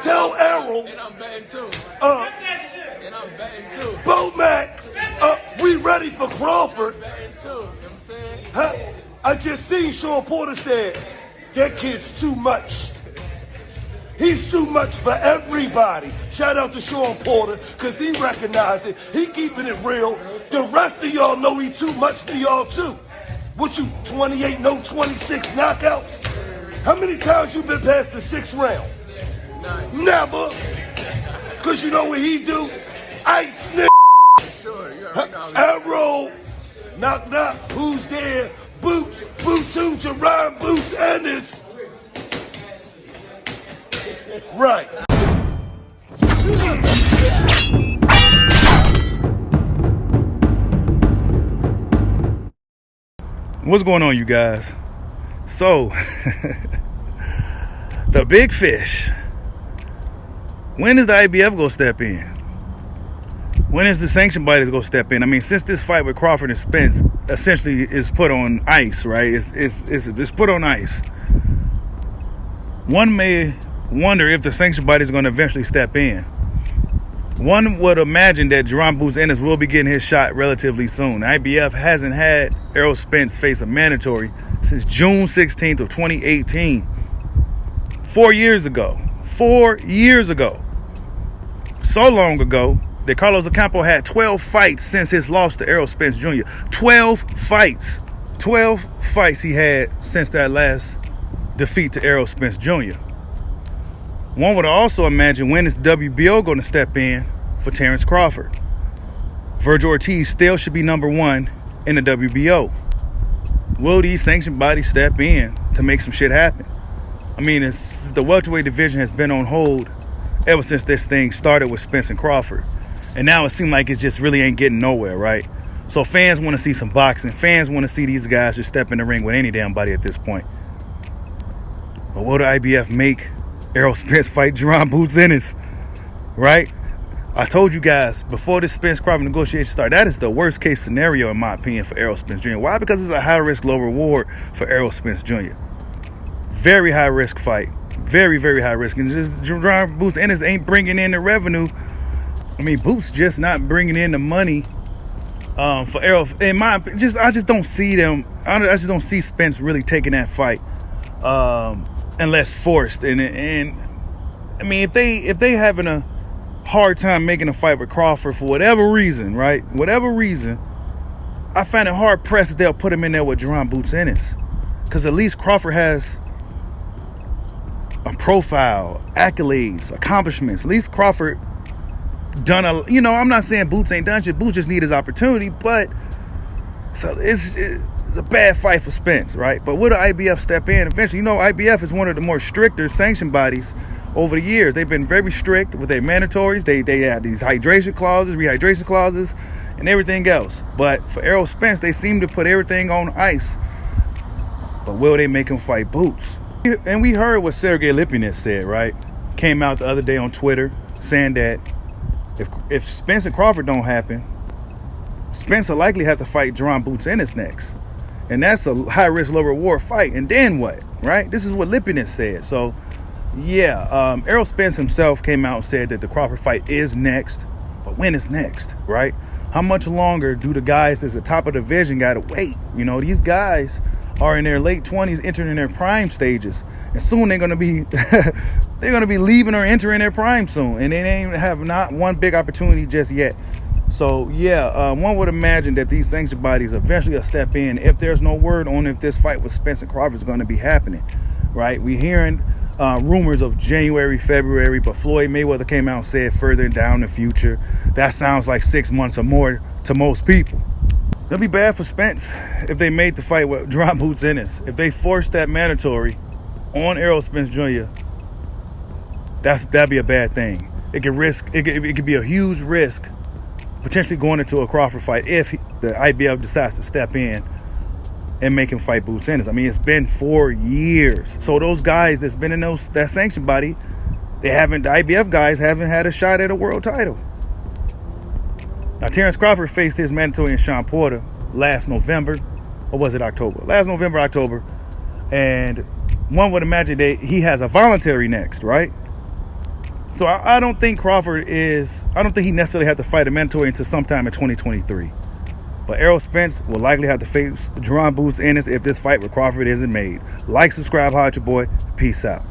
Tell Errol. And I'm betting too. And I'm betting too. Bo-Mac, we ready for Crawford. I'm betting too. You know what I'm saying? I just seen Sean Porter said, that kid's too much. He's too much for everybody. Shout out to Sean Porter, because he recognized it. He keeping it real. The rest of y'all know he too much for y'all too. What you, 28, no 26 knockouts? How many times you been past the 6th round? None. Never. Because you know what he do? Ice nigga. Sure, you already know. Errol. Knock, knock. Who's there? Boots. Boots who? Jaron. Boots. Ennis. Right. What's going on, you guys? So, the big fish. When is the IBF going to step in? When is the sanction bodies going to step in? I mean, since this fight with Crawford and Spence essentially is put on ice, right? It's put on ice. One may wonder if the sanction bodies are going to eventually step in. One would imagine that Jaron Ennis will be getting his shot relatively soon. The IBF hasn't had Errol Spence face a mandatory since June 16th of 2018. 4 years ago. 4 years ago. So long ago that Carlos Ocampo had 12 fights since his loss to Errol Spence Jr. 12 fights. 12 fights he had since that last defeat to Errol Spence Jr. One would also imagine when is WBO going to step in for Terrence Crawford. Virgil Ortiz still should be number 1 in the WBO. Will these sanctioned bodies step in to make some shit happen? I mean, the welterweight division has been on hold ever since this thing started with Spence and Crawford. And now it seems like it just really ain't getting nowhere, right? So fans want to see some boxing. Fans want to see these guys just step in the ring with any damn body at this point. But will the IBF make Errol Spence fight Jaron Ennis? Right? I told you guys before this Spence Crawford negotiation started, that is the worst case scenario in my opinion for Errol Spence Jr. Why? Because it's a high risk, low reward for Errol Spence Jr. Very high risk fight. Very, very high risk. And just Jaron Ennis ain't bringing in the revenue. I mean, Boots just not bringing in the money for Errol. In my opinion, I just don't see them. I just don't see Spence really taking that fight unless forced. And I mean, if they having a hard time making a fight with Crawford for whatever reason, right? Whatever reason, I find it hard pressed that they'll put him in there with Jaron Ennis, because at least Crawford has a profile, accolades, accomplishments. At least Crawford done I'm not saying Boots ain't done shit. Boots just need his opportunity, but so it's a bad fight for Spence, right? But will the IBF step in eventually? IBF is one of the more stricter sanction bodies over the years. They've been very strict with their mandatories. They have these hydration clauses, rehydration clauses, and everything else. But for Errol Spence, they seem to put everything on ice. But will they make him fight Boots? And we heard what Sergey Lipinets said, right? Came out the other day on Twitter saying that if Spence and Crawford don't happen, Spence will likely have to fight Jaron Ennis next. And that's a high-risk, low-reward fight. And then what, right? This is what Lipinets said. So, yeah, Errol Spence himself came out and said that the Crawford fight is next. But when is next, right? How much longer do the guys that's at the top of the division got to wait? These guys are in their late 20s, entering their prime stages. And soon they're going to be they're going to be leaving or entering their prime soon. And they ain't have not one big opportunity just yet. So, yeah, one would imagine that these sanctioned bodies eventually will step in if there's no word on if this fight with Spence and Crawford is going to be happening, right? We're hearing rumors of January, February, but Floyd Mayweather came out and said further down in the future. That sounds like 6 months or more to most people. It'll be bad for Spence if they made the fight with Jaron Ennis. If they forced that mandatory on Errol Spence Jr., that'd be a bad thing. It could be a huge risk potentially going into a Crawford fight if the IBF decides to step in and make him fight Ennis. I mean, it's been 4 years. So those guys that's been in that sanction body, the IBF guys haven't had a shot at a world title. Now, Terrence Crawford faced his mandatory in Sean Porter last November, or was it October? Last November, October. And one would imagine that he has a voluntary next, right? So I don't think I don't think he necessarily had to fight a mandatory until sometime in 2023. But Errol Spence will likely have to face Jaron Ennis if this fight with Crawford isn't made. Like, subscribe, holler at your boy. Peace out.